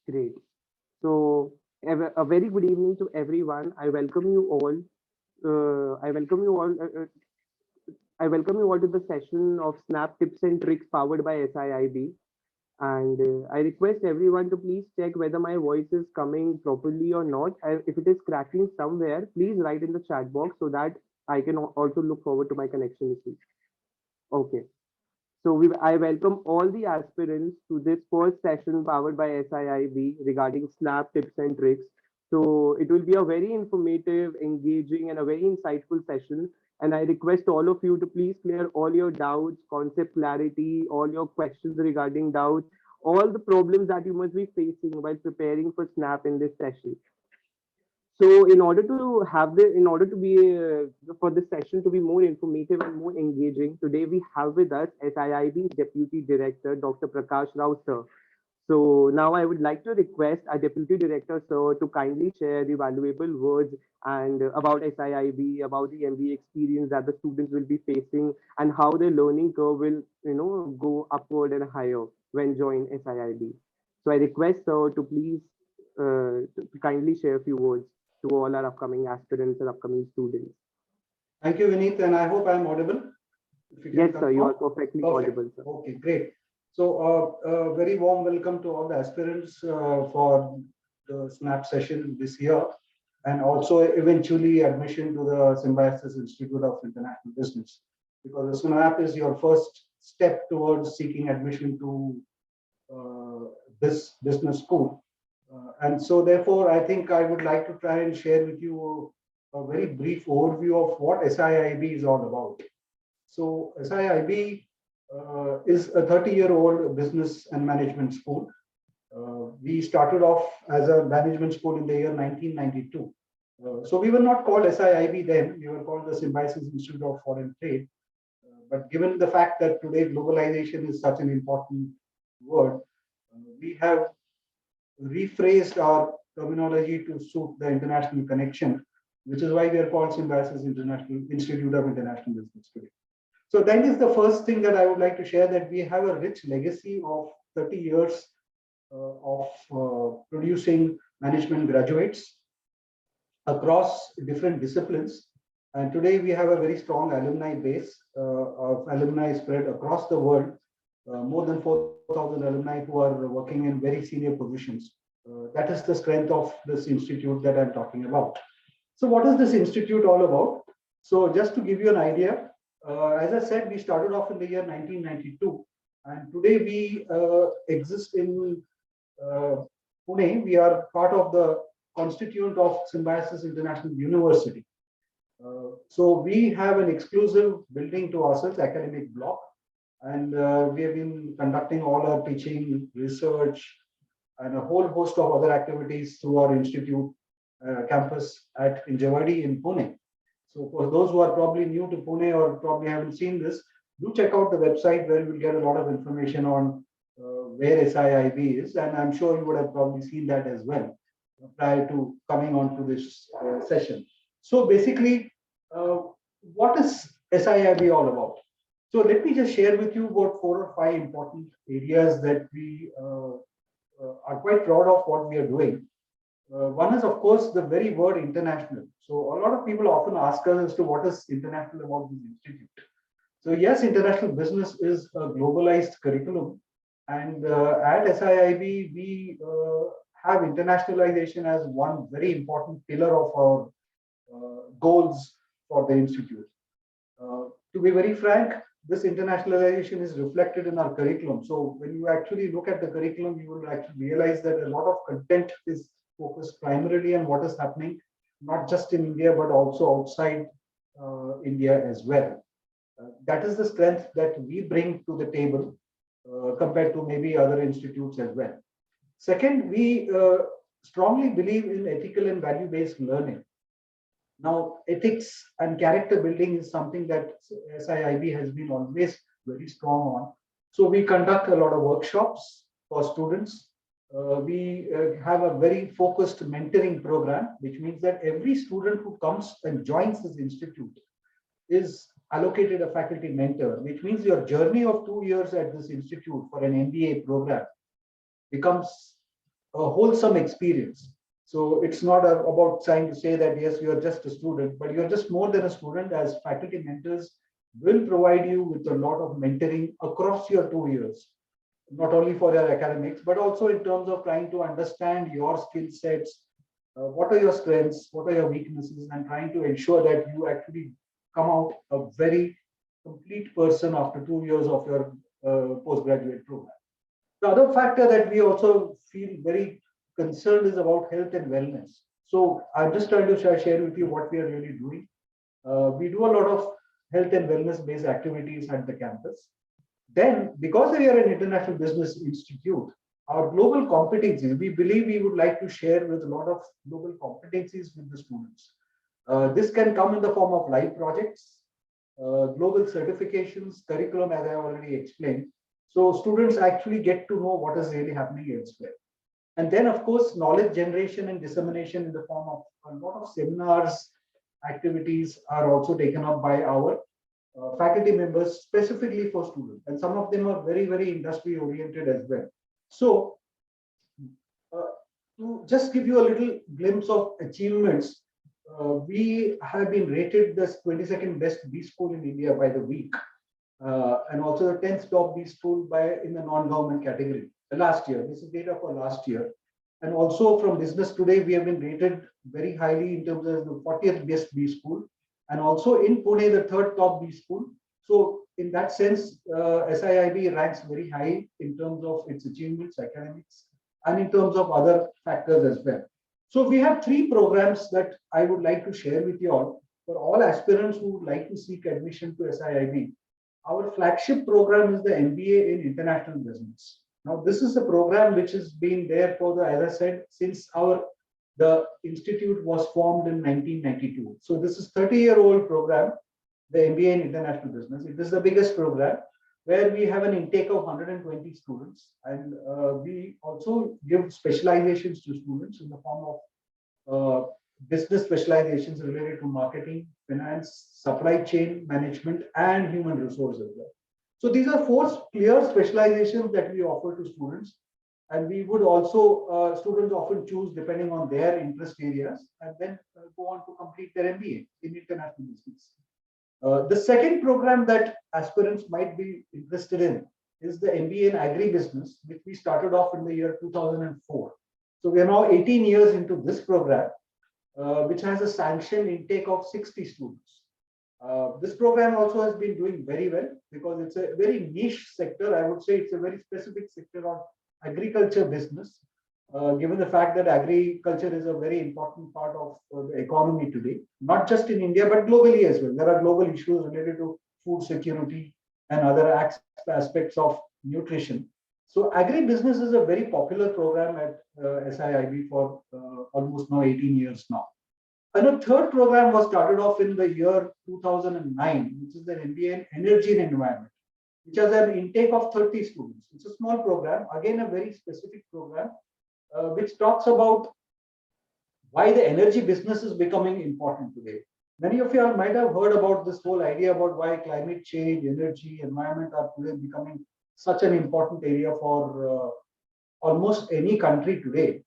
Great. So, a very good evening to everyone. I welcome you all. I welcome you all. I welcome you all to the session of Snap Tips and Tricks powered by SIIB. And I request everyone to please check whether my voice is coming properly or not. If it is cracking somewhere, please write in the chat box so that I can also look forward to my connection issues. Okay. I welcome all the aspirants to this first session powered by SIIB regarding Snap tips and tricks. So it will be a very informative, engaging, and a very insightful session. And I request all of you to please clear all your doubts, concept clarity, all your questions regarding doubts, all the problems that you must be facing while preparing for Snap in this session. So in order to be for this session to be more informative and more engaging, today we have with us SIIB Deputy Director Dr. Prakash Rao sir. So now I would like to request our Deputy Director sir to kindly share the valuable words and about SIIB, about the MBA experience that the students will be facing, and how their learning curve will go upward and higher when join SIIB. So I request sir to please to kindly share a few words to all our upcoming aspirants and upcoming students. Thank you, Vineet, and I hope I'm audible. If you can yes, sir, you are perfectly audible, sir. Okay, great. So, very warm welcome to all the aspirants for the SNAP session this year, and also eventually admission to the Symbiosis Institute of International Business, because the SNAP is your first step towards seeking admission to this business school. And so therefore, I think I would like to try and share with you a very brief overview of what SIIB is all about. So SIIB is a 30-year-old business and management school. We started off as a management school in the year 1992. So we were not called SIIB then, we were called the Symbiosis Institute of Foreign Trade. But given the fact that today globalization is such an important word, we have rephrased our terminology to suit the international connection, which is why we are called Symbiosis International Institute of International Business today. So that is the first thing that I would like to share, that we have a rich legacy of 30 years of producing management graduates across different disciplines. And today we have a very strong alumni base of alumni spread across the world. More than 4,000 alumni who are working in very senior positions. That is the strength of this institute that I'm talking about. So what is this institute all about? So just to give you an idea, as I said, we started off in the year 1992, and today we exist in Pune. We are part of the constituent of Symbiosis International University. So we have an exclusive building to ourselves, academic block. And we have been conducting all our teaching, research, and a whole host of other activities through our institute campus at Injawadi in Pune. So for those who are probably new to Pune or probably haven't seen this, do check out the website where you will get a lot of information on where SIIB is. And I'm sure you would have probably seen that as well prior to coming on to this session. So basically, what is SIIB all about? So let me just share with you about 4 or 5 important areas that we are quite proud of what we are doing. One is, of course, the very word international. So a lot of people often ask us as to what is international about this institute. So yes, international business is a globalized curriculum. And at SIIB, we have internationalization as one very important pillar of our goals for the institute. To be very frank, this internationalization is reflected in our curriculum. So when you actually look at the curriculum, you will actually realize that a lot of content is focused primarily on what is happening, not just in India, but also outside India as well. That is the strength that we bring to the table compared to maybe other institutes as well. Second, we strongly believe in ethical and value-based learning. Now, ethics and character building is something that SIIB has been always very strong on. So we conduct a lot of workshops for students. We have a very focused mentoring program, which means that every student who comes and joins this institute is allocated a faculty mentor, which means your journey of 2 years at this institute for an MBA program becomes a wholesome experience. So it's not about trying to say that yes, you're just a student, but you're just more than a student, as faculty mentors will provide you with a lot of mentoring across your 2 years, not only for your academics, but also in terms of trying to understand your skill sets, what are your strengths, what are your weaknesses, and trying to ensure that you actually come out a very complete person after 2 years of your postgraduate program. The other factor that we also feel very concerned is about health and wellness. So I'm just trying to share with you what we are really doing. We do a lot of health and wellness based activities at the campus. Then, because we are an international business institute, our global competencies, we believe we would like to share with a lot of global competencies with the students. This can come in the form of live projects, global certifications, curriculum, as I already explained. So students actually get to know what is really happening elsewhere. And then, of course, knowledge generation and dissemination in the form of a lot of seminars, activities are also taken up by our faculty members specifically for students. And some of them are very, very industry oriented as well. So, uh, to just give you a little glimpse of achievements, we have been rated the 22nd best B school in India by the week, and also the 10th top B school by in the non-government category last year. This is data for last year. And also from Business Today, we have been rated very highly in terms of the 40th best B school, and also in Pune, the third top B school. So in that sense, SIIB ranks very high in terms of its achievements, academics, and in terms of other factors as well. So we have three programs that I would like to share with you all for all aspirants who would like to seek admission to SIIB. Our flagship program is the MBA in International Business. Now, this is a program which has been there for the, as I said, since the institute was formed in 1992. So this is 30-year-old program, the MBA in International Business. It is the biggest program where we have an intake of 120 students, and we also give specializations to students in the form of business specializations related to marketing, finance, supply chain management, and human resources. So these are four clear specializations that we offer to students, and we would also students often choose depending on their interest areas, and then go on to complete their MBA in international business. The second program that aspirants might be interested in is the MBA in agribusiness, which we started off in the year 2004. So we are now 18 years into this program, which has a sanctioned intake of 60 students. This program also has been doing very well because it's a very niche sector. I would say it's a very specific sector of agriculture business, given the fact that agriculture is a very important part of the economy today, not just in India, but globally as well. There are global issues related to food security and other aspects of nutrition. So agribusiness is a very popular program at SIIB for almost now 18 years now. And a third program was started off in the year 2009, which is the MBA in Energy and Environment, which has an intake of 30 students. It's a small program, again, a very specific program, which talks about why the energy business is becoming important today. Many of you might have heard about this whole idea about why climate change, energy, environment are today becoming such an important area for almost any country today.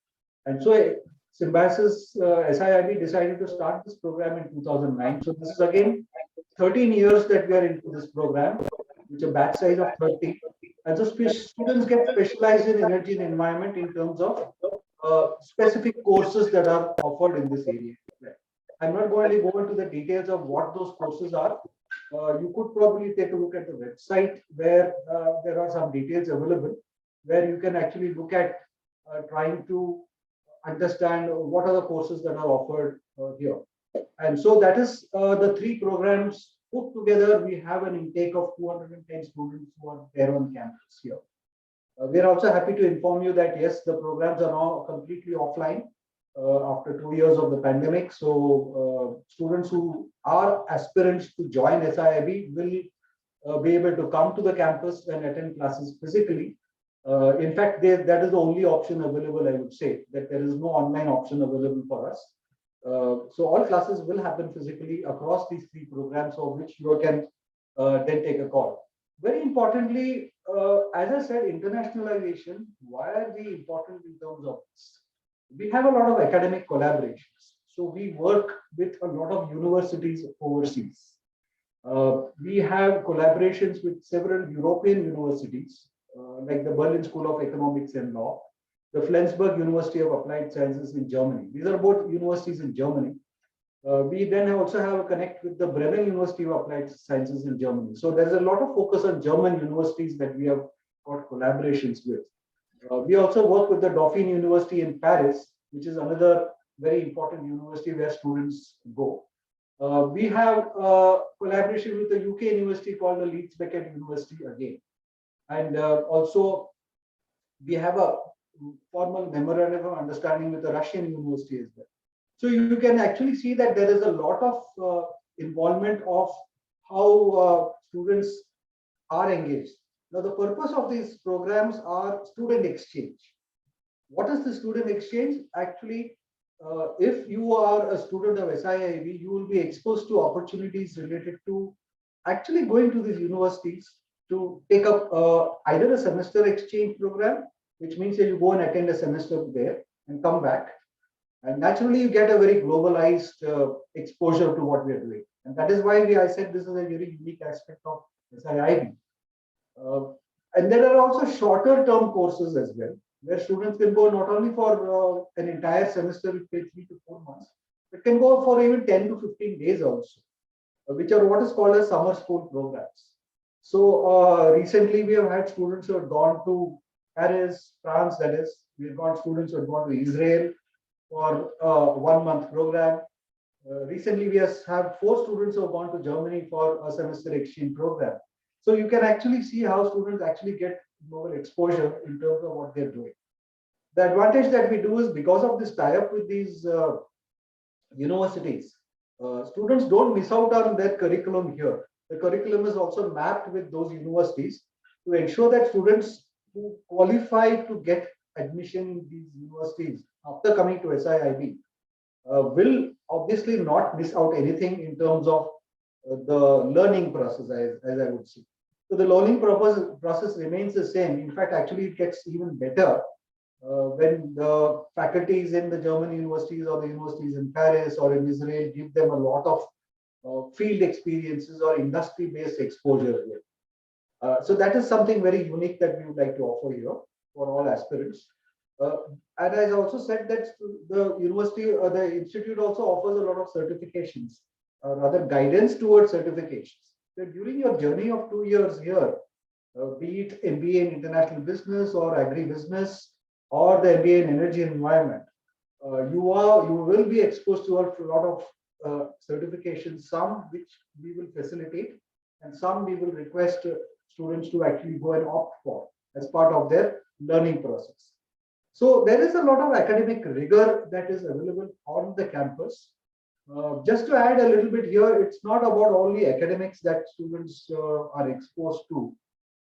And so Symbiosis SIIB decided to start this program in 2009. So this is again 13 years that we are into this program, which is a batch size of 30. And so students get specialized in energy and environment in terms of specific courses that are offered in this area. I'm not going to go into the details of what those courses are. You could probably take a look at the website where there are some details available, where you can actually look at trying to understand what are the courses that are offered here. And so that is the three programs put together. We have an intake of 210 students who are there on campus here. We are also happy to inform you that yes, the programs are now completely offline after 2 years of the pandemic. So students who are aspirants to join SIIB will be able to come to the campus and attend classes physically. In fact, that is the only option available, I would say, that there is no online option available for us. So all classes will happen physically across these three programs, of which you can then take a call. Very importantly, as I said, internationalization, why are we important in terms of this? We have a lot of academic collaborations. So we work with a lot of universities overseas. We have collaborations with several European universities, like the Berlin School of Economics and Law, the Flensburg University of Applied Sciences in Germany. These are both universities in Germany. We then also have a connect with the Bremen University of Applied Sciences in Germany. So there's a lot of focus on German universities that we have got collaborations with. We also work with the Dauphine University in Paris, which is another very important university where students go. We have collaboration with the UK university called the Leeds Beckett University again. And also we have a formal memorandum of understanding with the Russian university as well. So you can actually see that there is a lot of involvement of how students are engaged. Now, the purpose of these programs are student exchange. What is the student exchange? Actually, if you are a student of SIIB, you will be exposed to opportunities related to actually going to these universities to take up either a semester exchange program, which means that you go and attend a semester there and come back. And naturally, you get a very globalized exposure to what we are doing. And that is why I said this is a very unique aspect of SIIB. Uh, and there are also shorter term courses as well, where students can go not only for an entire semester, which takes 3 to 4 months, but can go for even 10 to 15 days also, which are what is called as summer school programs. So recently we have had students who have gone to Paris, France, that is, we've got students who have gone to Israel for a 1 month program. Recently, we have 4 students who have gone to Germany for a semester exchange program. So you can actually see how students actually get global exposure in terms of what they're doing. The advantage that we do is because of this tie-up with these universities, students don't miss out on their curriculum here. The curriculum is also mapped with those universities to ensure that students who qualify to get admission in these universities after coming to SIIB will obviously not miss out anything in terms of the learning process, as I would say. So the learning process remains the same. In fact, actually, it gets even better when the faculties in the German universities or the universities in Paris or in Israel give them a lot of field experiences or industry-based exposure here. So that is something very unique that we would like to offer here for all aspirants. Uh, and I also said that the university or the institute also offers a lot of certifications, rather guidance towards certifications. So during your journey of 2 years here, be it MBA in international business or agribusiness or the MBA in energy and environment, you will be exposed to a lot of certifications, some which we will facilitate and some we will request students to actually go and opt for as part of their learning process. So there is a lot of academic rigor that is available on the campus. Just to add a little bit here, it's not about only academics that students are exposed to,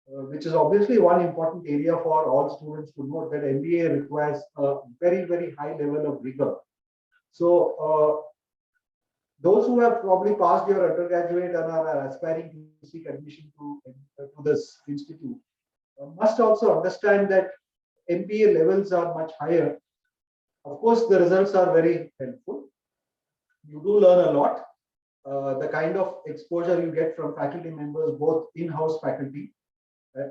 which is obviously one important area for all students to note that MBA requires a very, very high level of rigor. So those who have probably passed your undergraduate and are aspiring to seek admission to this institute must also understand that MBA levels are much higher. Of course, the results are very helpful. You do learn a lot. The kind of exposure you get from faculty members, both in-house faculty,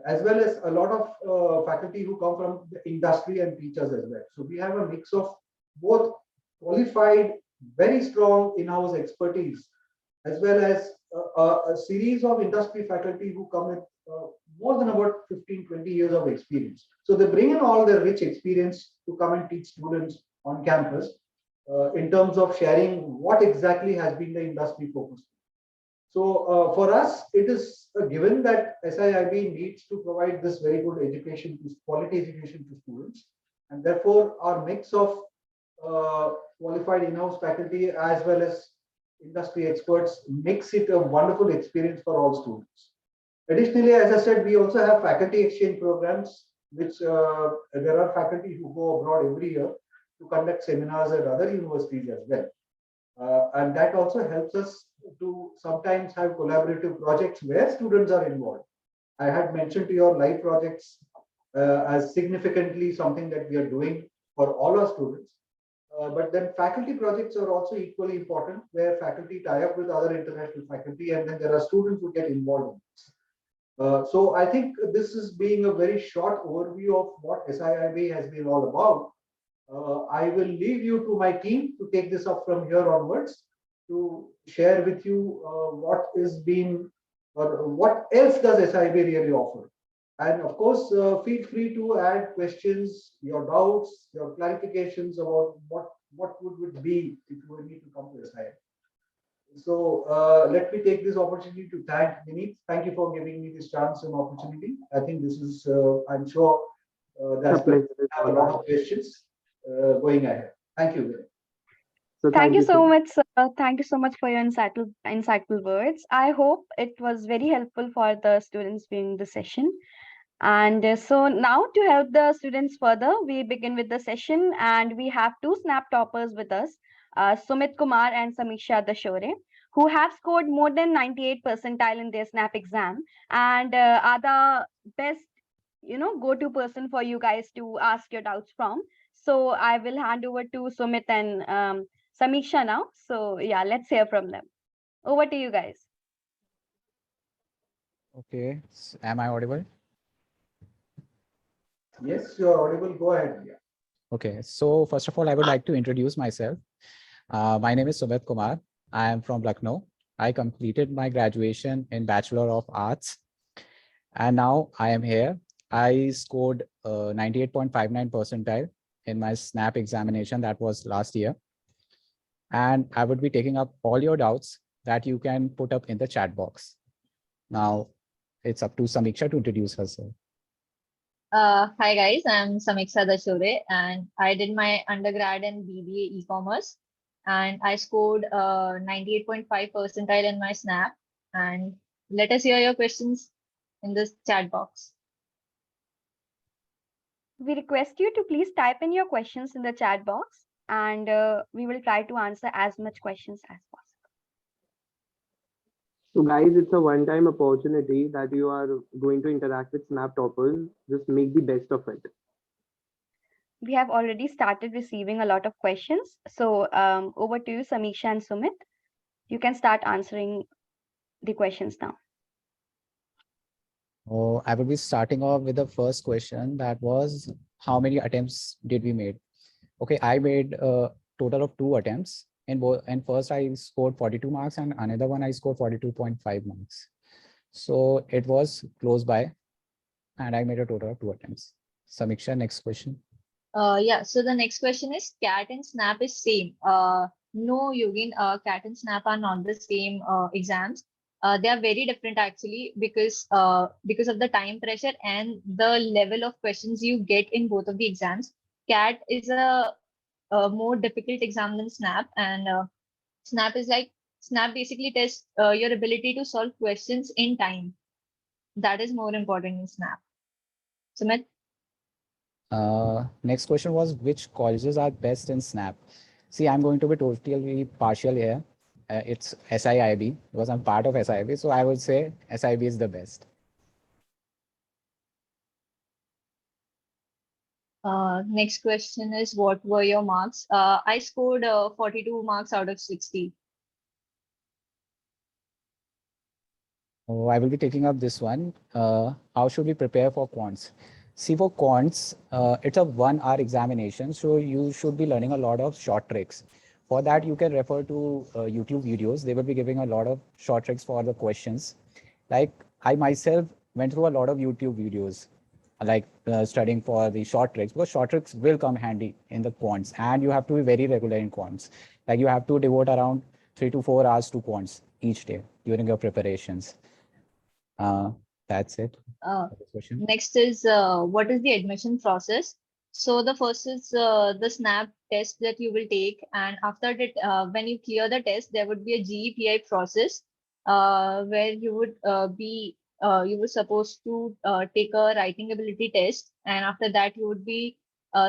as well as a lot of faculty who come from the industry and teachers as well. So we have a mix of both qualified, very strong in-house expertise, as well as a series of industry faculty who come with more than about 15, 20 years of experience. So they bring in all their rich experience to come and teach students on campus in terms of sharing what exactly has been the industry focus. So for us, it is a given that SIIB needs to provide this very good education, quality education to students. And therefore, our mix of qualified in-house faculty as well as industry experts makes it a wonderful experience for all students. Additionally, as I said, we also have faculty exchange programs, which there are faculty who go abroad every year to conduct seminars at other universities as well. And that also helps us to sometimes have collaborative projects where students are involved. I had mentioned to your live projects as significantly something that we are doing for all our students. But then faculty projects are also equally important, where faculty tie up with other international faculty, and then there are students who get involved in this. So I think this is being a very short overview of what SIIB has been all about. I will leave you to my team to take this up from here onwards to share with you what is being or what else does SIB really offer. And of course, feel free to add questions, your doubts, your clarifications about what would it be if you need to come to SIB. So let me take this opportunity to thank Vineet. Thank you for giving me this chance and opportunity. I think this is, I'm sure the It's a aspirants pleasure. have a lot of questions going ahead. Thank you, Vineet. So Thank thank you you so so much. much, sir. Thank you so much for your insightful words. I hope it was very helpful for the students during the session. And so now to help the students further, we begin with the session and we have two snap toppers with us, Sumit Kumar and Samiksha Dashore, who have scored more than 98 percentile in their snap exam and are the best, go-to person for you guys to ask your doubts from. So I will hand over to Sumit and Samiksha now. So yeah, let's hear from them. Over to you guys. Okay, am I audible? Yes, you're audible. Go ahead. Yeah. Okay, so first of all, I would like to introduce myself. My name is Sumit Kumar. I am from Lucknow. I completed my graduation in Bachelor of Arts, and now I am here. I scored 98.59 percentile in my SNAP examination that was last year. And I would be taking up all your doubts that you can put up in the chat box. Now, it's up to Samiksha to introduce herself. Hi guys, I'm Samiksha Dashore and I did my undergrad in BBA e-commerce and I scored 98.5 percentile in my SNAP, and let us hear your questions in this chat box. We request you to please type in your questions in the chat box and we will try to answer as much questions as possible. So guys, it's a one-time opportunity that you are going to interact with Snap toppers. Just make the best of it. We have already started receiving a lot of questions. So over to you, Samiksha and Sumit. You can start answering the questions now. Oh, I will be starting off with the first question that was, how many attempts did we made? Okay, I made a total of 2 attempts. In both, and first I scored 42 marks and another one I scored 42.5 marks. So it was close by and I made a total of 2 attempts. Samiksha, next question. Yeah, so the next question is CAT and SNAP is same. No, Yogin, CAT and SNAP are not the same exams. They are very different actually because of the time pressure and the level of questions you get in both of the exams. CAT is a more difficult exam than SNAP, and SNAP basically tests your ability to solve questions in time. That is more important in SNAP. Sumit? Next question was, which colleges are best in SNAP? See, I'm going to be totally partial here. It's SIIB because I'm part of SIIB. So I would say SIIB is the best. Next question is, what were your marks? I scored 42 marks out of 60. Oh, I will be taking up this one. How should we prepare for quants? See, for quants, it's a 1 hour examination. So you should be learning a lot of short tricks. For that, you can refer to YouTube videos. They will be giving a lot of short tricks for the questions. Like I myself went through a lot of YouTube videos, like studying for the short tricks, because short tricks will come handy in the quants, and you have to be very regular in quants. Like you have to devote around 3 to 4 hours to quants each day during your preparations. That's it. Question. Next is, what is the admission process? So the first is the SNAP test that you will take, and after that, when you clear the test, there would be a GEPI process where you were supposed to take a writing ability test, and after that you would be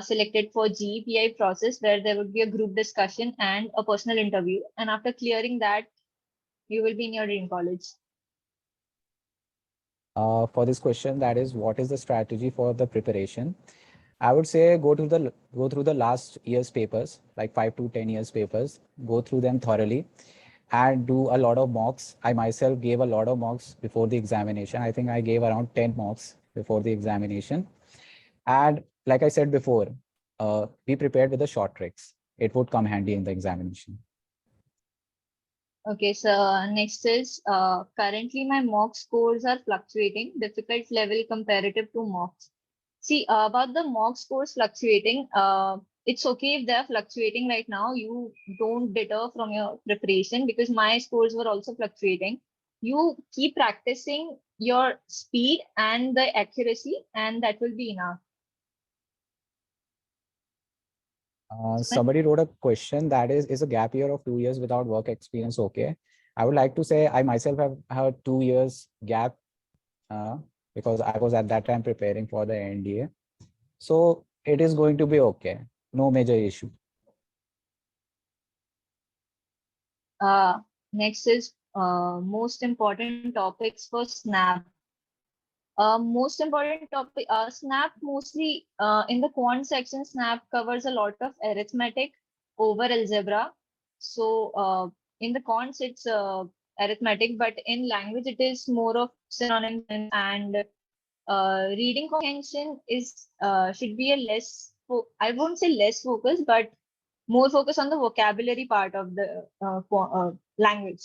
selected for GEPI process where there would be a group discussion and a personal interview, and after clearing that, you will be in your dream college. For this question, that is, what is the strategy for the preparation? I would say go through the last year's papers, like 5 to 10 years papers, go through them thoroughly and do a lot of mocks. I myself gave a lot of mocks before the examination. I think I gave around 10 mocks before the examination. And like I said before, be prepared with the short tricks. It would come handy in the examination. Okay, so next is currently my mock scores are fluctuating, difficult level comparative to mocks. See, about the mock scores fluctuating, it's okay if they're fluctuating right now. You don't deter from your preparation because my scores were also fluctuating. You keep practicing your speed and the accuracy, and that will be enough. Somebody wrote a question that is a gap year of 2 years without work experience okay? I would like to say I myself have had 2 years gap because I was at that time preparing for the NDA. So it is going to be okay. No major issue. Next is most important topics for SNAP. Most important topic, SNAP mostly in the quant section, SNAP covers a lot of arithmetic over algebra. So in the quants, it's arithmetic, but in language, it is more of synonyms and reading comprehension is should be a less, I won't say less focus, but more focus on the vocabulary part of the language.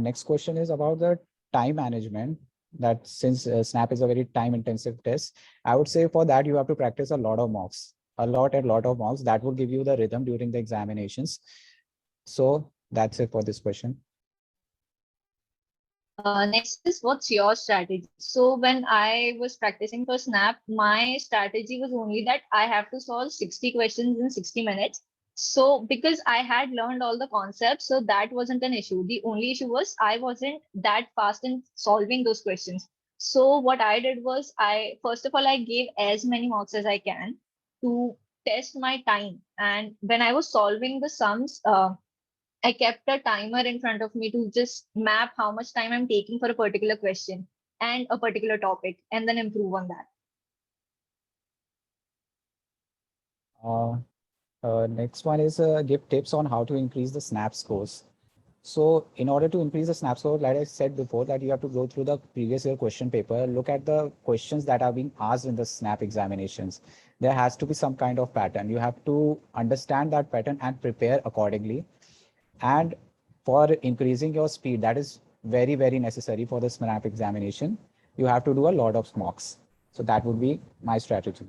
Next question is about the time management. That since SNAP is a very time intensive test, I would say for that you have to practice a lot of mocks, a lot of mocks. That will give you the rhythm during the examinations. So that's it for this question. Next is what's your strategy? So when I was practicing for SNAP, my strategy was only that I have to solve 60 questions in 60 minutes. So because I had learned all the concepts, so that wasn't an issue. The only issue was I wasn't that fast in solving those questions. So what I did was first of all, I gave as many marks as I can to test my time. And when I was solving the sums, I kept a timer in front of me to just map how much time I'm taking for a particular question and a particular topic, and then improve on that. Next one is give tips on how to increase the SNAP scores. So in order to increase the SNAP score, like I said before, that you have to go through the previous year question paper, look at the questions that are being asked in the SNAP examinations. There has to be some kind of pattern. You have to understand that pattern and prepare accordingly. And for increasing your speed, that is very, very necessary for the SNAP examination. You have to do a lot of mocks. So that would be my strategy.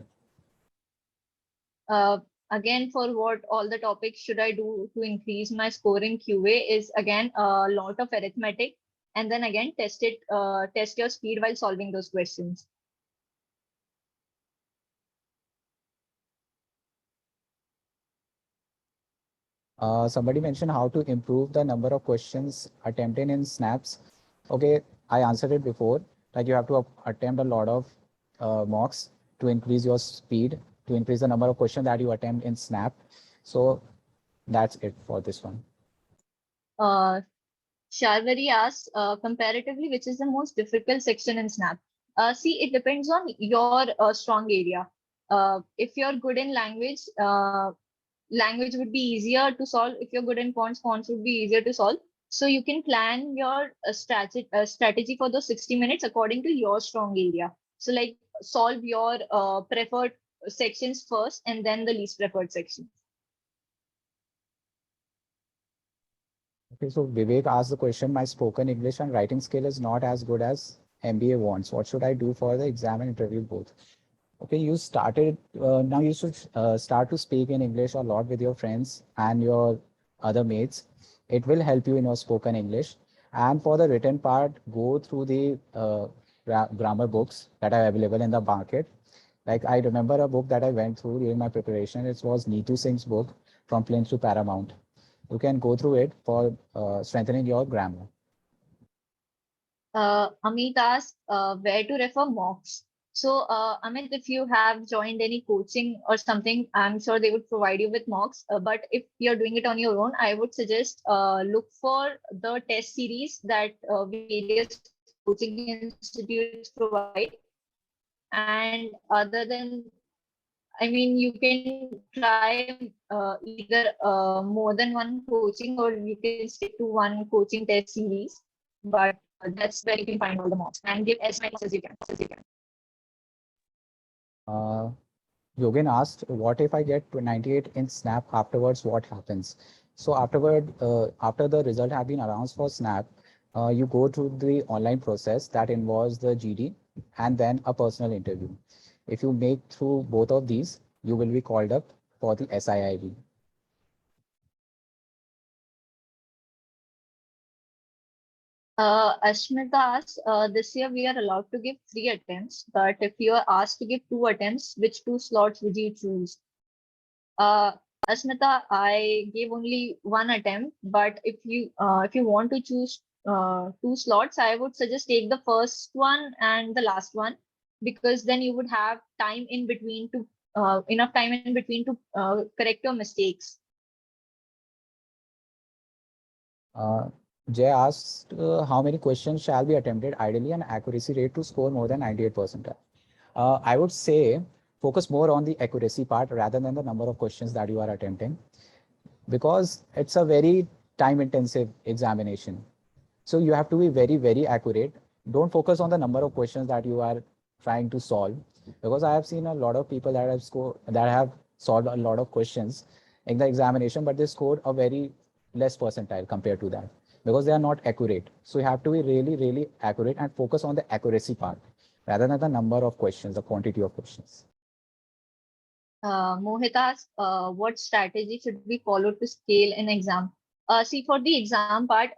Uh, Again, for what all the topics should I do to increase my score in QA is again a lot of arithmetic, and then again test your speed while solving those questions. Somebody mentioned how to improve the number of questions attempted in snaps. Okay, I answered it before. Like you have to attempt a lot of mocks to increase your speed, to increase the number of questions that you attempt in snap. So that's it for this one. Sharvari asks, comparatively, which is the most difficult section in SNAP? See, it depends on your strong area. If you're good in language, language would be easier to solve. If you're good in fonts, fonts would be easier to solve. So you can plan your strategy for those 60 minutes according to your strong area. So like solve your preferred sections first and then the least preferred sections. Okay, so Vivek asked the question, my spoken English and writing skill is not as good as MBA wants. What should I do for the exam and interview both? Okay, you started, now you should start to speak in English a lot with your friends and your other mates. It will help you in your spoken English. And for the written part, go through the grammar books that are available in the market. Like I remember a book that I went through during my preparation. It was Neetu Singh's book, From Plains to Paramount. You can go through it for strengthening your grammar. Amit asks, where to refer mocks? So, Amit, if you have joined any coaching or something, I'm sure they would provide you with mocks. But if you're doing it on your own, I would suggest look for the test series that various coaching institutes provide. And other than, I mean, you can try either more than one coaching, or you can stick to one coaching test series. But that's where you can find all the mocks and give as many mocks as you can. Uh, Yogan asked, what if I get to 98 in Snap afterwards, what happens? So after the result have been announced for Snap, you go through the online process that involves the GD and then a personal interview. If you make through both of these, you will be called up for the SIIB. Ashmita asks, this year we are allowed to give 3 attempts, but if you are asked to give 2 attempts, which 2 slots would you choose? Uh, Ashmita, I gave only 1 attempt, but if you want to choose 2 slots, I would suggest take the first one and the last one, because then you would have time in between to enough time in between to correct your mistakes. Uh, Jay asked, how many questions shall be attempted ideally and accuracy rate to score more than 98%? I would say focus more on the accuracy part rather than the number of questions that you are attempting, because it's a very time intensive examination. So you have to be very, very accurate. Don't focus on the number of questions that you are trying to solve, because I have seen a lot of people that have solved a lot of questions in the examination, but they scored a very less percentile compared to that because they are not accurate. So you have to be really, really accurate and focus on the accuracy part rather than the number of questions, the quantity of questions. Mohit asks, what strategy should be followed to scale an exam? See, for the exam part,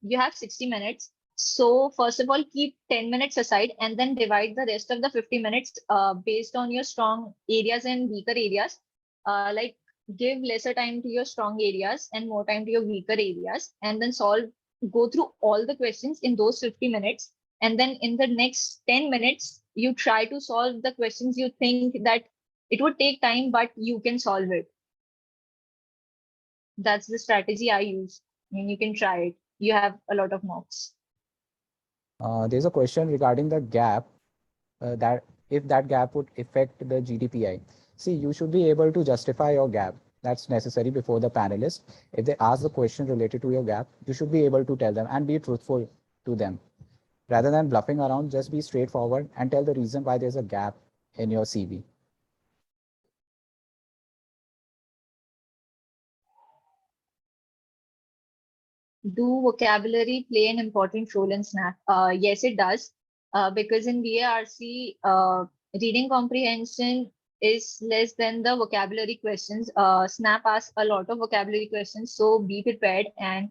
you have 60 minutes. So first of all, keep 10 minutes aside and then divide the rest of the 50 minutes based on your strong areas and weaker areas. Like give lesser time to your strong areas and more time to your weaker areas, and then go through all the questions in those 50 minutes. And then in the next 10 minutes, you try to solve the questions you think that it would take time, but you can solve it. That's the strategy I use. I mean, you can try it. You have a lot of mocks. There's a question regarding the gap, that if that gap would affect the GDPI. See, you should be able to justify your gap. That's necessary before the panelists. If they ask the question related to your gap, you should be able to tell them and be truthful to them. Rather than bluffing around, just be straightforward and tell the reason why there's a gap in your CV. Do vocabulary play an important role in SNAP? Yes, it does. Because in BARC, reading comprehension is less than the vocabulary questions. SNAP asks a lot of vocabulary questions, so be prepared and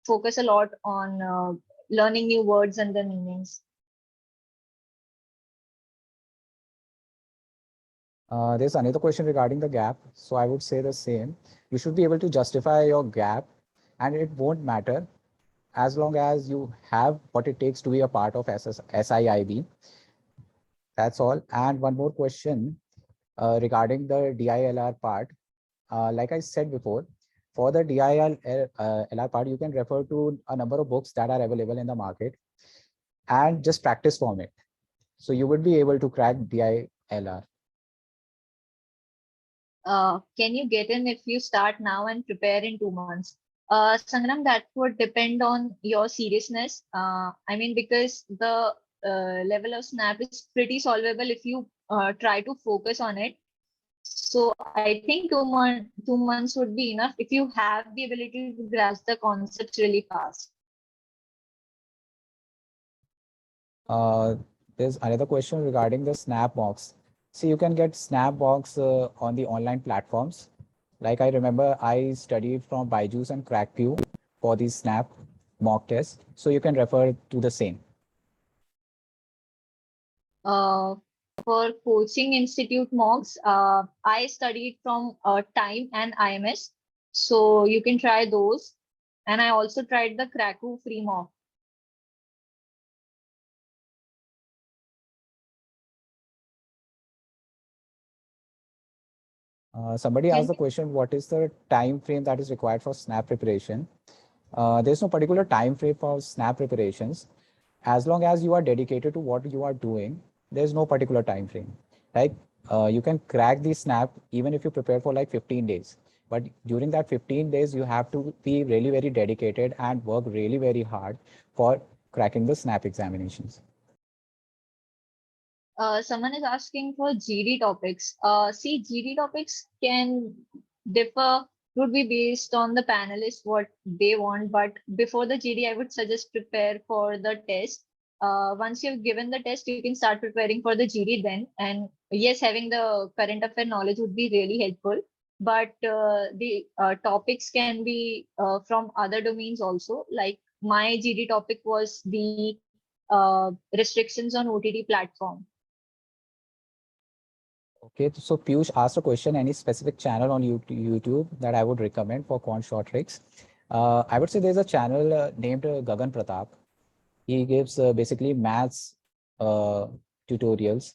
focus a lot on learning new words and their meanings. There's another question regarding the gap. So I would say the same. You should be able to justify your gap, and it won't matter as long as you have what it takes to be a part of SIIB. That's all. And one more question regarding the DILR part. Like I said before, for the DILR part, you can refer to a number of books that are available in the market and just practice from it. So you would be able to crack DILR. Can you get in if you start now and prepare in 2 months? Sangram, that would depend on your seriousness. I mean, because the level of SNAP is pretty solvable if you try to focus on it. So I think 2 months would be enough if you have the ability to grasp the concepts really fast. Uh, there's another question regarding the Snap mocks. So you can get Snap mocks on the online platforms. Like I remember, I studied from Byju's and CrackView for the Snap mock test. So you can refer to the same. Uh, for coaching institute mocks, I studied from Time and IMS. So you can try those. And I also tried the Krakow free mock. Somebody Can asked the question, what is the time frame that is required for snap preparation? There's no particular time frame for snap preparations. As long as you are dedicated to what you are doing, there's no particular time frame. Like you can crack the snap even if you prepare for like 15 days. But during that 15 days, you have to be really very dedicated and work really very hard for cracking the snap examinations. someone is asking for GD topics. See, GD topics can differ, would be based on the panelists, what they want. But before the GD, I would suggest prepare for the test. Once you've given the test, you can start preparing for the GD then. And yes, having the current affair knowledge would be really helpful. But the topics can be from other domains also. Like my GD topic was the restrictions on OTT platform. Okay, so Piyush asked a question, any specific channel on YouTube that I would recommend for quant short tricks? I would say there's a channel named Gagan Pratap. He gives basically maths tutorials.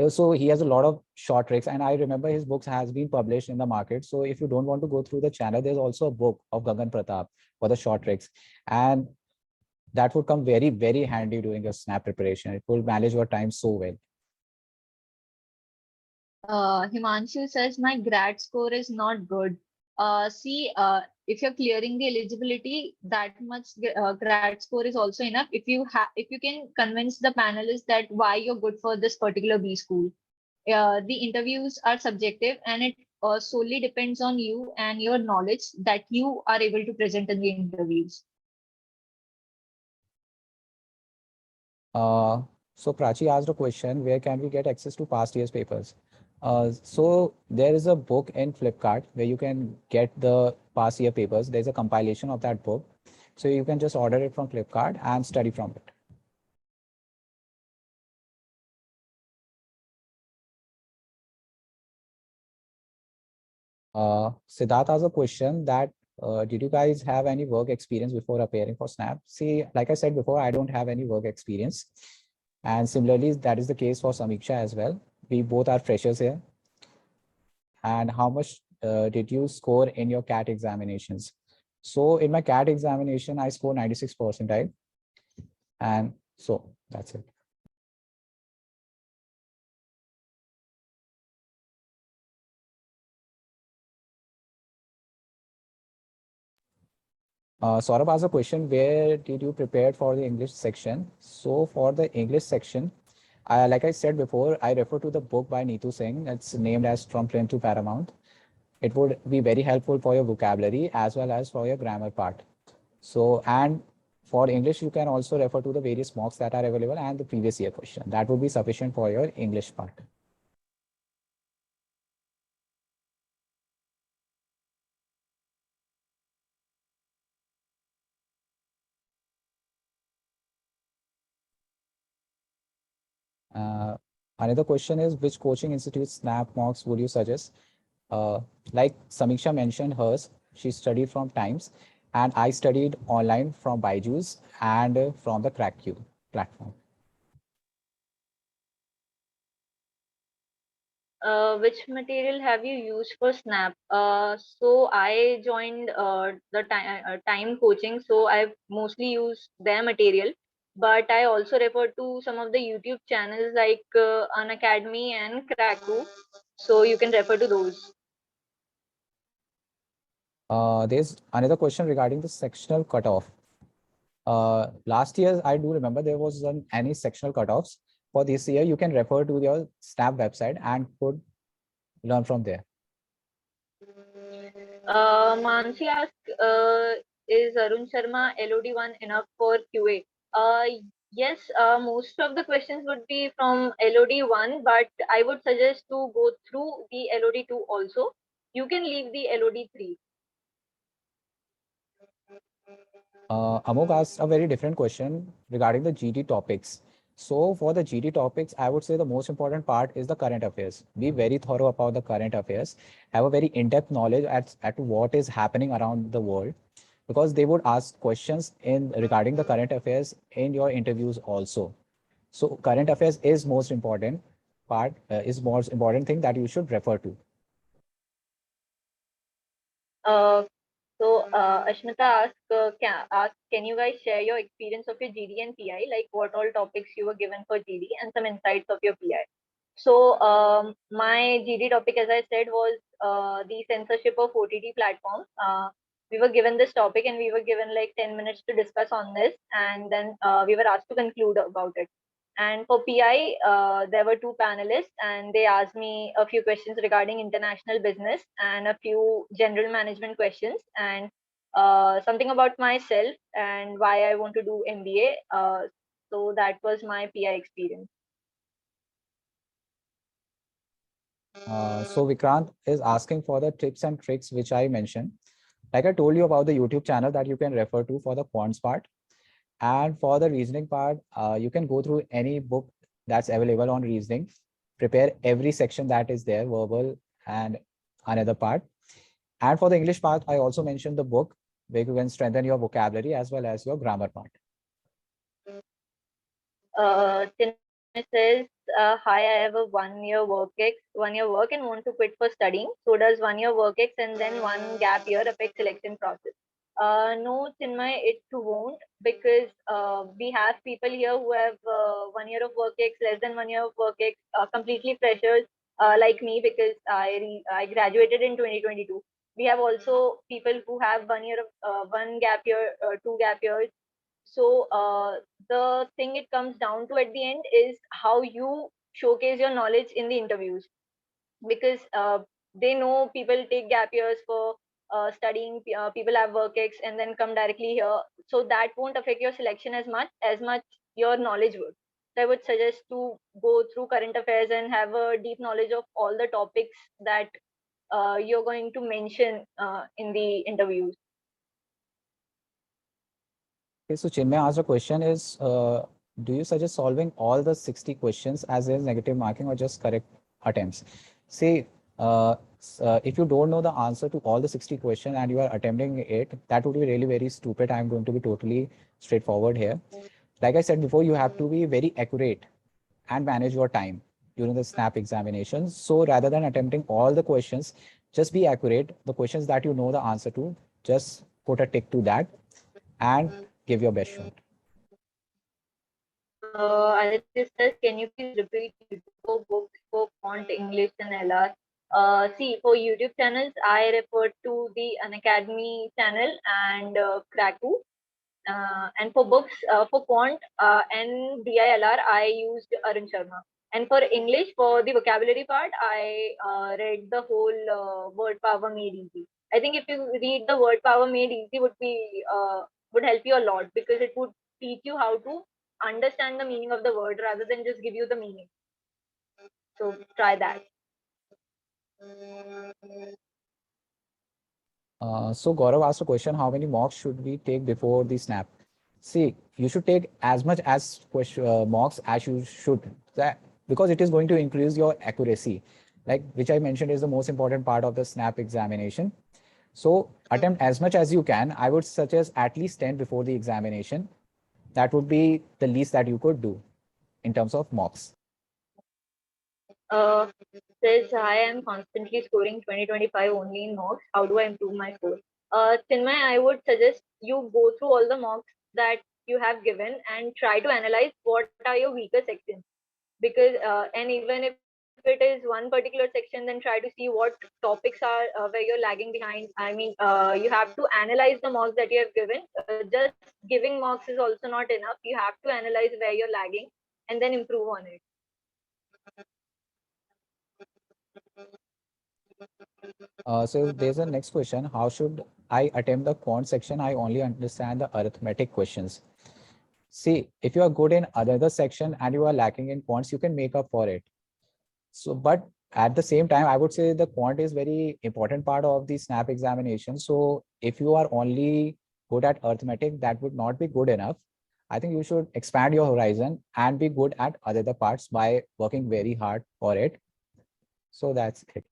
So he has a lot of short tricks, and I remember his books has been published in the market. So if you don't want to go through the channel, there's also a book of Gagan Pratap for the short tricks. And that would come very, very handy during your snap preparation. It will manage your time so well. Himanshu says my grad score is not good. See, if you're clearing the eligibility, that much grad score is also enough. If you can convince the panelists that why you're good for this particular B school. The interviews are subjective, and it solely depends on you and your knowledge that you are able to present in the interviews. So Prachi asked a question, where can we get access to past year's papers? So there is a book in Flipkart where you can get the past year papers. There's a compilation of that book. So you can just order it from Flipkart and study from it. Siddharth has a question that did you guys have any work experience before appearing for Snap? See, like I said before, I don't have any work experience. And similarly, that is the case for Samiksha as well. We both are freshers here. And how much did you score in your CAT examinations? So in my CAT examination, I scored 96 percentile. And so that's it. Saurabh asked a question, where did you prepare for the English section? So for the English section, like I said before, I refer to the book by Neetu Singh. It's named as From Prem to Paramount. It would be very helpful for your vocabulary as well as for your grammar part. So, and for English, you can also refer to the various mocks that are available and the previous year question. That would be sufficient for your English part. Another question is, which coaching institute snap mocks would you suggest? Like Samiksha mentioned hers, she studied from Times, and I studied online from Byju's and from the CrackQ platform. Which material have you used for Snap? So I joined the time coaching, so I've mostly used their material, but I also refer to some of the YouTube channels like An Academy and Kraku, so you can refer to those. There's another question regarding the sectional cutoff. Last year, I do remember there was any sectional cutoffs. For this year, you can refer to your Snap website and could learn from there. Mansi asked, is Arun Sharma LOD1 enough for QA? Yes, most of the questions would be from LOD1, but I would suggest to go through the LOD2 also. You can leave the LOD3. Amok asked a very different question regarding the GT topics. So for the GT topics, I would say the most important part is the current affairs. Be very thorough about the current affairs. Have a very in-depth knowledge at what is happening around the world, because they would ask questions in regarding the current affairs in your interviews also. So current affairs is most important part, is most important thing that you should refer to. Ashmita asked, can you guys share your experience of your GD and PI, like what all topics you were given for GD and some insights of your PI? So, my GD topic, as I said, was the censorship of OTT platforms. We were given this topic and we were given like 10 minutes to discuss on this, and then we were asked to conclude about it. And for PI, there were two panelists, and they asked me a few questions regarding international business and a few general management questions, and something about myself and why I want to do MBA. So that was my PI experience. So Vikrant is asking for the tips and tricks which I mentioned. Like I told you about the YouTube channel that you can refer to for the quants part. And for the reasoning part, you can go through any book that's available on reasoning, prepare every section that is there, verbal and another part. And for the English part, I also mentioned the book where you can strengthen your vocabulary as well as your grammar part. Chinmay says, "Hi, I have a 1 year work and want to quit for studying. So does 1 year work ex and then one gap year affect selection process?" No, Chinmay, it won't, because we have people here who have 1 year of work ex, less than 1 year of work ex, completely freshers like me, because I graduated in 2022. We have also people who have 1 year of one gap year, 2 gap years. So the thing it comes down to at the end is how you showcase your knowledge in the interviews, because they know people take gap years for studying, people have work ex and then come directly here. So that won't affect your selection as much your knowledge would. So I would suggest to go through current affairs and have a deep knowledge of all the topics that you're going to mention in the interviews. Okay, so Chinmay asked a question is, do you suggest solving all the 60 questions as is negative marking or just correct attempts? See, if you don't know the answer to all the 60 questions and you are attempting it, that would be really very stupid. I'm going to be totally straightforward here. Like I said before, you have to be very accurate and manage your time during the SNAP examinations. So rather than attempting all the questions, just be accurate. The questions that you know the answer to, just put a tick to that and give your best shot. Aditya says, can you please repeat your books for font English and LR? See, for YouTube channels, I refer to the Unacademy channel and Kraku. And for books, for quant and DILR, I used Arun Sharma. And for English, for the vocabulary part, I read the whole Word Power Made Easy. I think if you read the Word Power Made Easy, would help you a lot, because it would teach you how to understand the meaning of the word rather than just give you the meaning. So try that. So Gaurav asked a question, how many mocks should we take before the snap? See, you should take as much as mocks as you should, that, because it is going to increase your accuracy, like which I mentioned is the most important part of the snap examination. So attempt as much as you can. I would suggest at least 10 before the examination. That would be the least that you could do in terms of mocks. Uh, Says, I am constantly scoring 2025 only in mocks. How do I improve my score? Chinmay, I would suggest you go through all the mocks that you have given and try to analyze what are your weaker sections. Because, and even if it is one particular section, then try to see what topics are where you're lagging behind. I mean, you have to analyze the mocks that you have given. Just giving mocks is also not enough. You have to analyze where you're lagging and then improve on it. So there's a next question. How should I attempt the quant section? I only understand the arithmetic questions. See, if you are good in another section and you are lacking in quants, you can make up for it. So, but at the same time, I would say the quant is very important part of the SNAP examination. So if you are only good at arithmetic, that would not be good enough. I think you should expand your horizon and be good at other parts by working very hard for it. So that's it.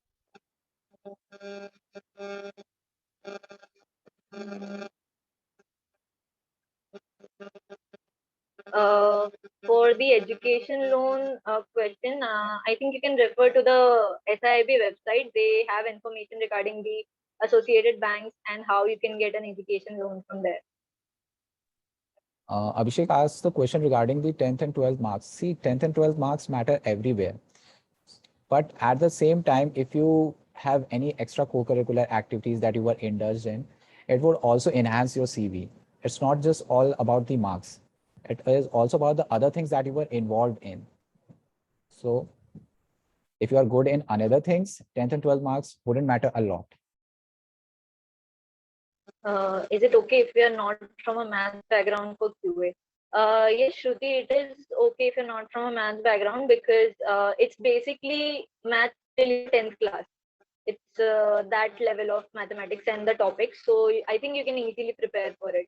Uh, for the education loan question, I think you can refer to the SIIB website. They have information regarding the associated banks, and how you can get an education loan from there. Abhishek asked the question regarding the 10th and 12th marks. See, 10th and 12th marks matter everywhere. But at the same time, if you have any extra co-curricular activities that you were indulged in, it would also enhance your CV. It's not just all about the marks. It is also about the other things that you were involved in. So if you are good in another things, 10th and 12th marks wouldn't matter a lot. Is it okay if we are not from a math background for QA? Yes, Shruti, it is okay if you're not from a math background, because it's basically math till 10th class. It's that level of mathematics and the topics. So I think you can easily prepare for it.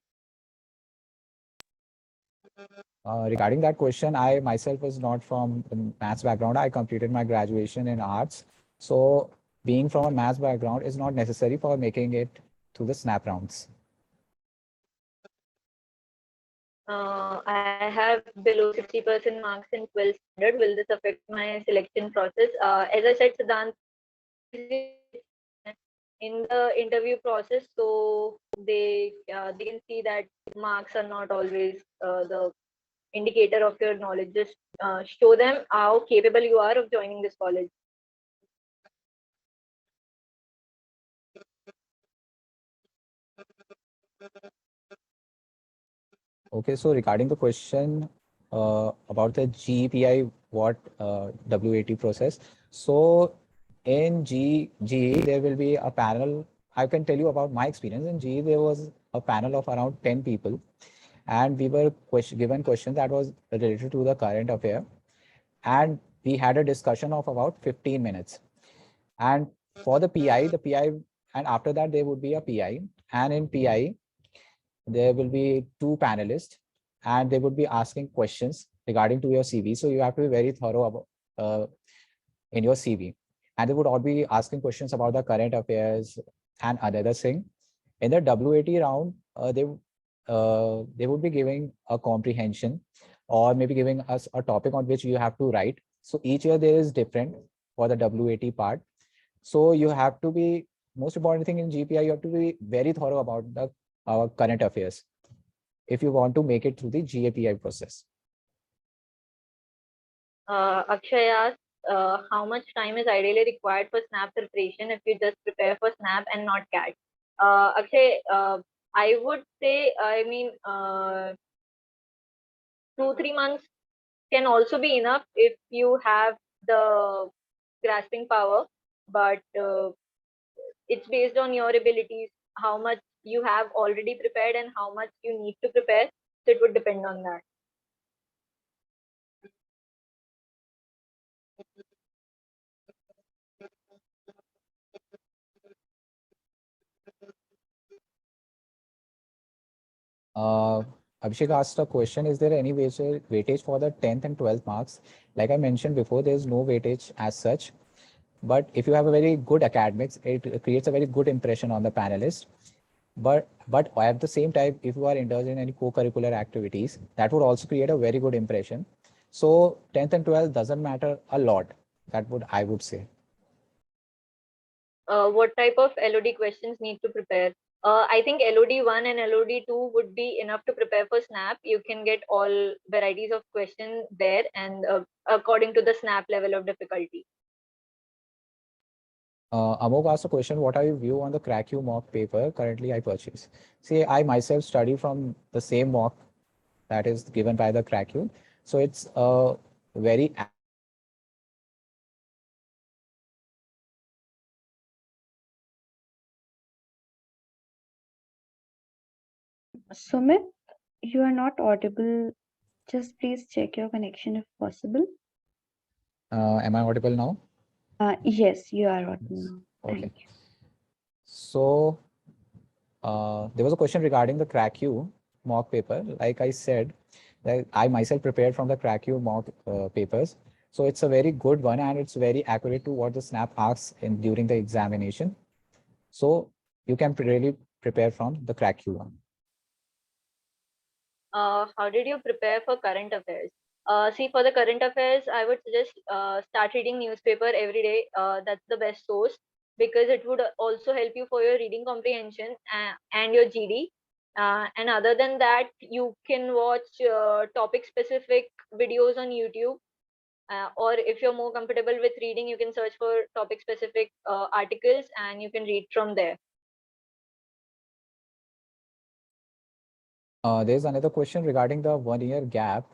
Regarding that question, I myself was not from the maths background. I completed my graduation in arts. So being from a maths background is not necessary for making it to the snap rounds. I have below 60% marks in 12th standard. Will this affect my selection process? As I said, Siddhant, in the interview process, so they can see that marks are not always the indicator of your knowledge. Just show them how capable you are of joining this college. Okay, so regarding the question about the GEPI, what WAT process. So in GE, there will be a panel. I can tell you about my experience. In GE, there was a panel of around 10 people, and we were given questions that was related to the current affair. And we had a discussion of about 15 minutes. And for the PI, and after that, there would be a PI. And in PI, there will be two panelists, and they would be asking questions regarding to your CV. So you have to be very thorough about in your CV. And they would all be asking questions about the current affairs and another thing. In the WAT round, they would be giving a comprehension, or maybe giving us a topic on which you have to write. So each year there is different for the WAT part. So you have to be, most important thing in GPI, you have to be very thorough about the current affairs if you want to make it through the GAPI process. Akshay asked, how much time is ideally required for SNAP preparation if you just prepare for SNAP and not CAT? Akshay, I would say, I mean, 2-3 months can also be enough if you have the grasping power, but it's based on your abilities, how much you have already prepared and how much you need to prepare. So it would depend on that. Abhishek asked a question, is there any weightage for the 10th and 12th marks? Like I mentioned before, there's no weightage as such. But if you have a very good academics, it creates a very good impression on the panelists. But at the same time, if you are indulged in any co-curricular activities, that would also create a very good impression. So 10th and 12th doesn't matter a lot. I would say. What type of LOD questions need to prepare? I think LOD 1 and LOD 2 would be enough to prepare for SNAP. You can get all varieties of questions there, and according to the SNAP level of difficulty. Amog asked a question, what are your view on the CrackU mock paper currently I purchase? See, I myself study from the same mock that is given by the CrackU. So it's a very Sumit, you are not audible. Just please check your connection if possible. am I audible now? Yes, you are audible now. Okay. Thank you. So there was a question regarding the CrackU mock paper. Like I said, that I myself prepared from the CrackU mock papers. So it's a very good one, and it's very accurate to what the SNAP asks during the examination. So you can really prepare from the CrackU one. How did you prepare for current affairs? See, for the current affairs, I would suggest start reading newspaper every day. That's the best source. because it would also help you for your reading comprehension and your GD. And other than that, you can watch topic specific videos on YouTube. Or if you're more comfortable with reading, you can search for topic specific articles and you can read from there. There's another question regarding the 1 year gap.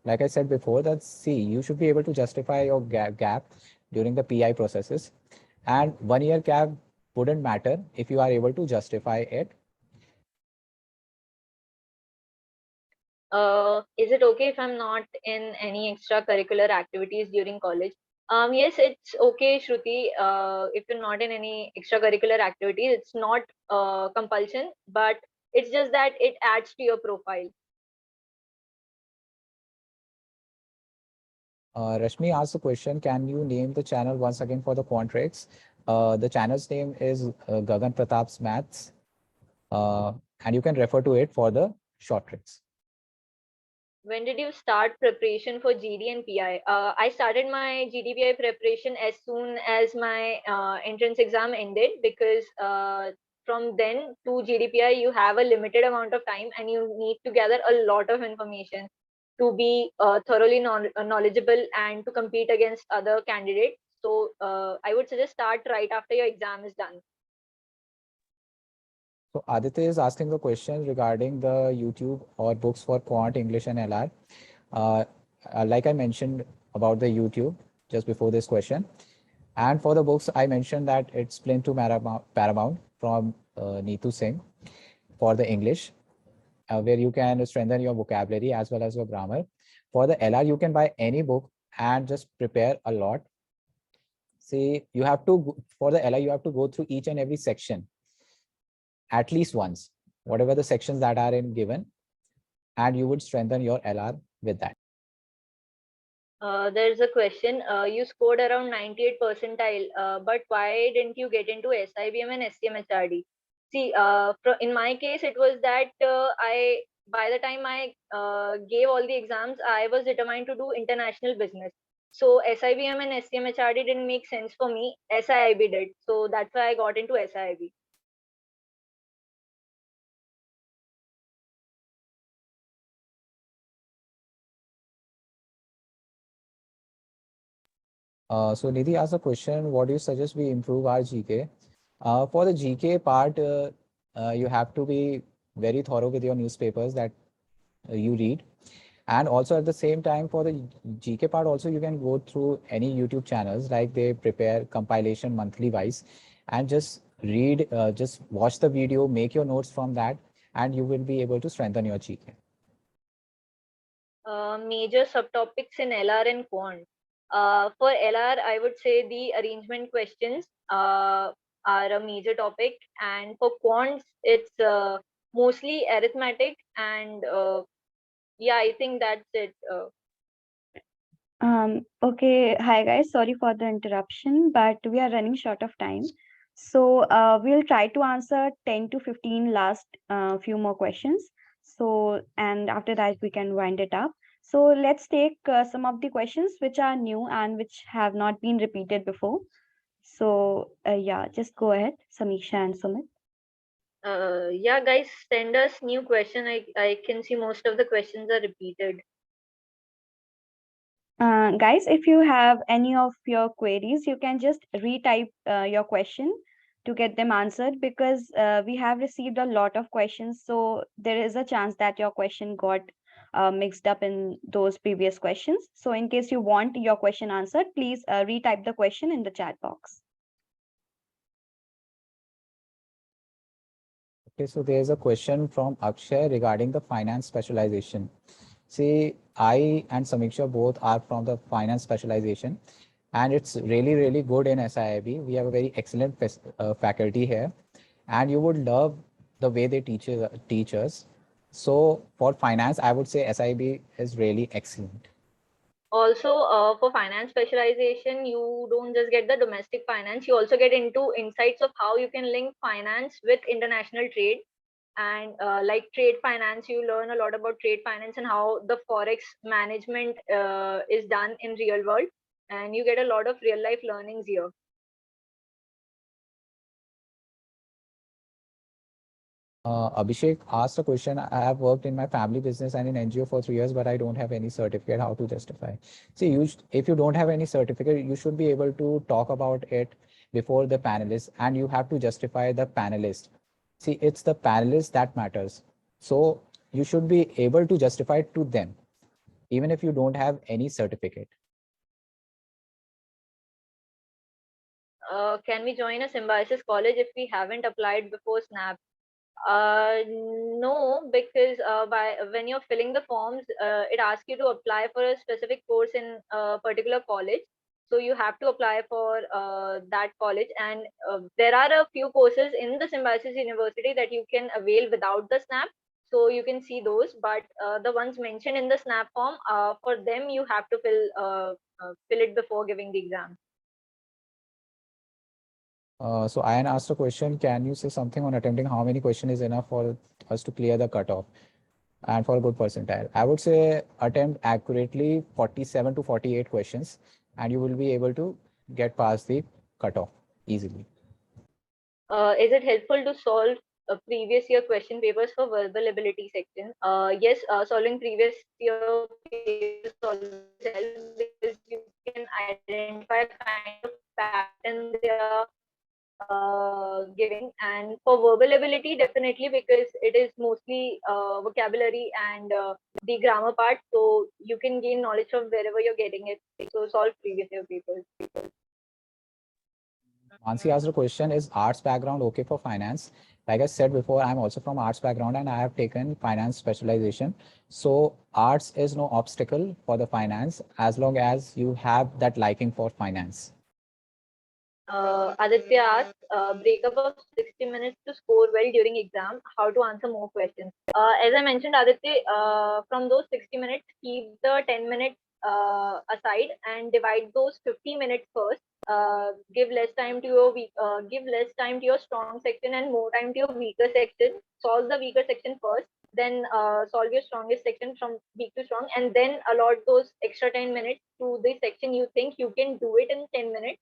Like I said before, that see, you should be able to justify your gap during the PI processes, and 1 year gap wouldn't matter if you are able to justify it. Is it okay if I'm not in any extracurricular activities during college? Yes, it's okay, Shruti. If you're not in any extracurricular activities, it's not compulsion, but it's just that it adds to your profile. Rashmi asked the question, can you name the channel once again for the Quantrix? The channel's name is Gagan Pratap's Maths, and you can refer to it for the short tricks. When did you start preparation for GD and PI? I started my GDPI preparation as soon as my entrance exam ended, because from then to GDPI, you have a limited amount of time and you need to gather a lot of information to be thoroughly knowledgeable and to compete against other candidates. So I would suggest start right after your exam is done. So Aditya is asking the question regarding the YouTube or books for Quant, English and LR. Like I mentioned about the YouTube just before this question. And for the books, I mentioned that it's Plane to Paramount from Neetu Singh for the English, where you can strengthen your vocabulary as well as your grammar. For the LR, you can buy any book and just prepare a lot. See, you have to, for the LR, you have to go through each and every section at least once, whatever the sections that are in given, and you would strengthen your LR with that. There's a question. You scored around 98 percentile, but why didn't you get into SIBM and STMHRD? See, in my case, it was that by the time I gave all the exams, I was determined to do international business. So SIBM and STMHRD didn't make sense for me. SIIB did. So that's why I got into SIIB. So Nidhi asked a question, what do you suggest we improve our GK? For the GK part, you have to be very thorough with your newspapers that you read. And also at the same time, for the GK part also, you can go through any YouTube channels, like they prepare compilation monthly wise, and just read, just watch the video, make your notes from that, and you will be able to strengthen your GK. Major subtopics in LR and Quant. For LR, I would say the arrangement questions are a major topic, and for Quants, it's mostly arithmetic, and yeah, I think that's it. Okay, hi guys, sorry for the interruption, but we are running short of time. So we'll try to answer 10 to 15 last few more questions. So, and after that we can wind it up. So let's take some of the questions which are new and which have not been repeated before. So yeah, just go ahead, Samisha and Sumit. Yeah, guys, send us new question. I can see most of the questions are repeated. Guys, if you have any of your queries, you can just retype your question to get them answered, because we have received a lot of questions. So there is a chance that your question got mixed up in those previous questions. So in case you want your question answered, please retype the question in the chat box. Okay, so there's a question from Akshay regarding the finance specialization. See, I and Samiksha both are from the finance specialization, and it's really, really good in SIIB. We have a very excellent faculty here, and you would love the way they teach us. So for finance, I would say SIIB is really excellent. Also, for finance specialization, you don't just get the domestic finance, you also get into insights of how you can link finance with international trade. And like trade finance, you learn a lot about trade finance and how the forex management is done in real world, and you get a lot of real life learnings here. Abhishek asked a question. I have worked in my family business and in NGO for 3 years, but I don't have any certificate. How to justify? See, if you don't have any certificate, you should be able to talk about it before the panelists, and you have to justify the panelist. See, it's the panelist that matters. So you should be able to justify it to them, even if you don't have any certificate. Can we join a Symbiosis college if we haven't applied before SNAP? No, because when you're filling the forms, it asks you to apply for a specific course in a particular college. So you have to apply for that college, and there are a few courses in the Symbiosis University that you can avail without the SNAP. So you can see those, but the ones mentioned in the SNAP form, for them you have to fill it before giving the exam. So Ayan asked a question, can you say something on attempting how many questions is enough for us to clear the cutoff and for a good percentile? I would say attempt accurately 47 to 48 questions and you will be able to get past the cutoff easily. Is it helpful to solve previous year question papers for verbal ability section? Yes, solving previous year papers always helps because you can identify kind of pattern they are giving. And for verbal ability, definitely, because it is mostly vocabulary and the grammar part. So you can gain knowledge from wherever you're getting it. So solve previous year papers. Mansi asked a question, is arts background okay for finance? Like I said before, I'm also from arts background and I have taken finance specialization. So arts is no obstacle for the finance as long as you have that liking for finance. Aditya asked, breakup of 60 minutes to score well during exam, how to answer more questions. As I mentioned, Aditya, from those 60 minutes, keep the 10 minutes aside and divide those 50 minutes first. Give less time to your give less time to your strong section and more time to your weaker section. Solve the weaker section first, then solve your strongest section from weak to strong, and then allot those extra 10 minutes to the section you think you can do it in 10 minutes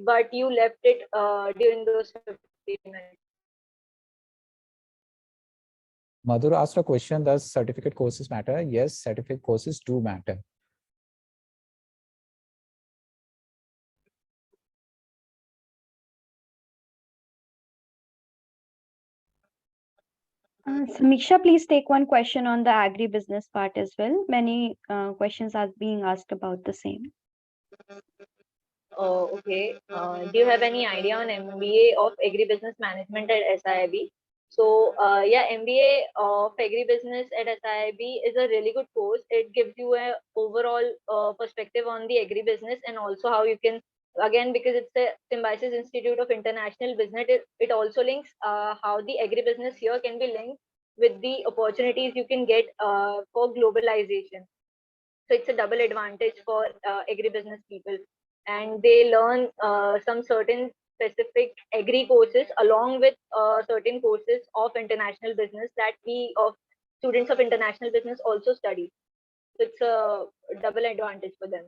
but you left it during those 15 minutes. Madhur asked a question, does certificate courses matter? Yes, certificate courses do matter. Samiksha, please take one question on the agribusiness part as well. Many questions are being asked about the same. Oh, okay. Do you have any idea on MBA of Agribusiness Management at SIIB? So, yeah, MBA of Agribusiness at SIIB is a really good course. It gives you a overall perspective on the agribusiness and also how you can, again, because it's a Symbiosis Institute of International Business, it also links how the agribusiness here can be linked with the opportunities you can get for globalization. So it's a double advantage for agribusiness people, and they learn some certain specific agri courses along with certain courses of international business that we of students of international business also study. So it's a double advantage for them.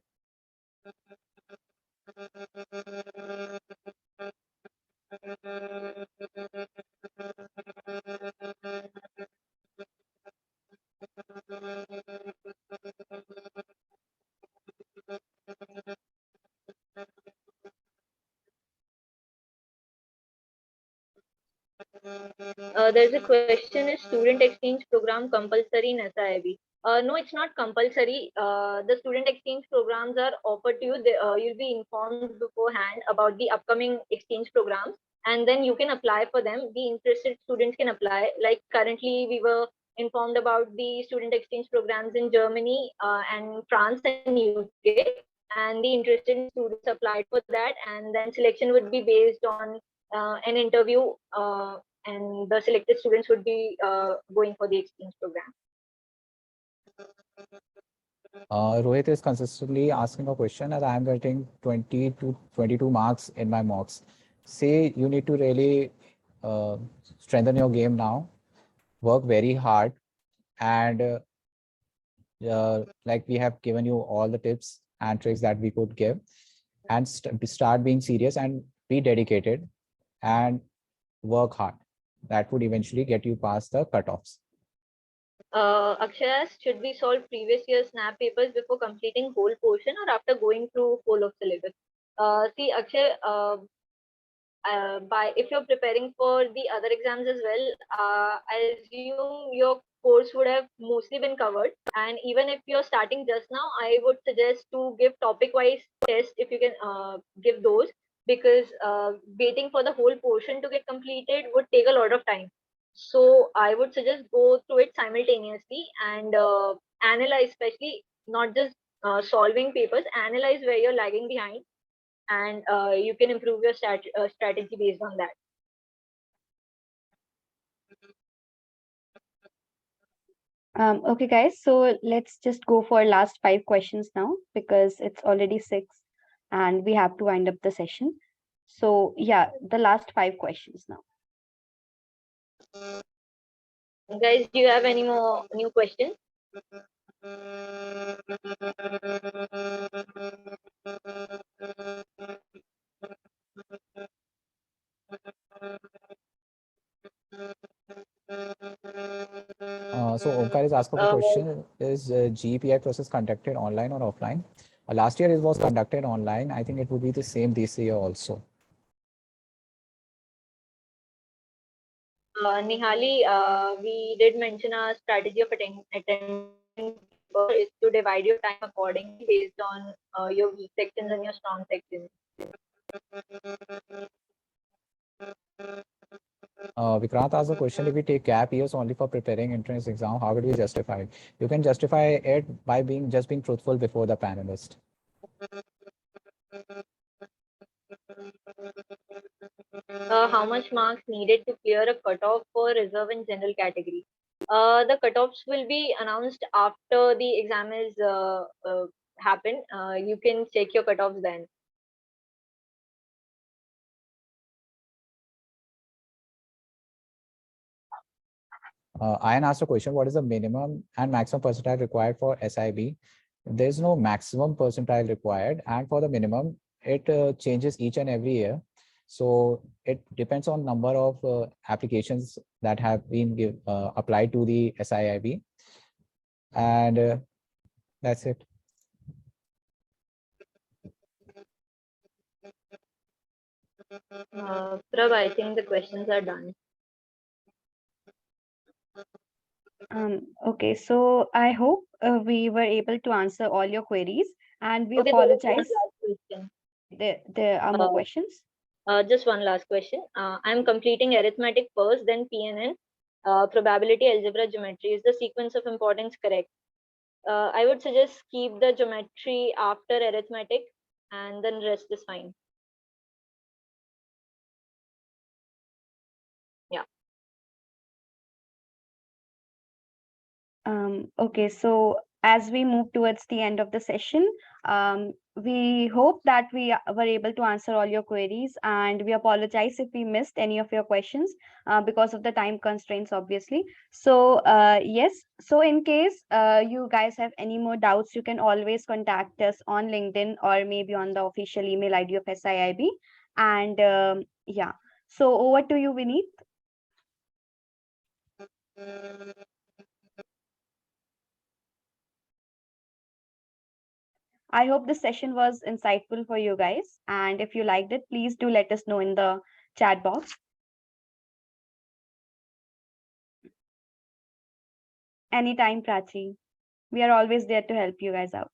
There's a question, is student exchange program compulsory in SIIB? No, it's not compulsory. The student exchange programs are offered to you. You'll be informed beforehand about the upcoming exchange programs, and then you can apply for them. The interested students can apply. Like currently, we were informed about the student exchange programs in Germany and France and UK, and the interested students applied for that, and then selection would be based on an interview. And the selected students would be going for the exchange program. Rohit is consistently asking a question as I am getting 20 to 22 marks in my mocks. Say you need to really strengthen your game now, work very hard, and like we have given you all the tips and tricks that we could give, and start being serious and be dedicated and work hard. that would eventually get you past the cutoffs. Akshaya, should we solve previous year's SNAP papers before completing whole portion or after going through whole of syllabus? See, Akshay, by if you're preparing for the other exams as well, I assume your course would have mostly been covered. And even if you're starting just now, I would suggest to give topic-wise tests if you can give those, because waiting for the whole portion to get completed would take a lot of time. So I would suggest go through it simultaneously and analyze, especially not just solving papers, analyze where you're lagging behind, and you can improve your strategy based on that. Okay, guys, so let's just go for last 5 questions now because it's already 6 and we have to wind up the session. So yeah, the last 5 questions now. Guys, do you have any more new questions? So Omkar is asking a question: is GPI process conducted online or offline? Last year it was conducted online. I think it would be the same this year also. Nihali, we did mention our strategy of attending paper is to divide your time accordingly based on your weak sections and your strong sections. Vikrant asked a question: if we take gap years only for preparing entrance exam, how would we justify it? You can justify it by being truthful before the panelist. How much marks needed to clear a cutoff for reserve and general category? The cutoffs will be announced after the exam is happen. You can check your cutoffs then. Ayan asked a question: what is the minimum and maximum percentile required for SIIB? There's no maximum percentile required, and for the minimum, it changes each and every year. So it depends on number of applications that have been applied to the SIIB, and that's it. Prab, I think the questions are done. Okay, so I hope we were able to answer all your queries and we Okay, there is one apologize. last question. There are more questions. Just one last question. I'm completing arithmetic first, then PNN, probability, algebra, geometry. Is the sequence of importance correct? I would suggest keep the geometry after arithmetic, and then rest is fine. Yeah. Okay, so as we move towards the end of the session, we hope that we were able to answer all your queries, and we apologize if we missed any of your questions because of the time constraints, obviously. So yes, so in case you guys have any more doubts, you can always contact us on LinkedIn or maybe on the official email ID of SIIB. And yeah, so over to you, Vineet. I hope this session was insightful for you guys. And if you liked it, please do let us know in the chat box. Anytime, Prachi. We are always there to help you guys out.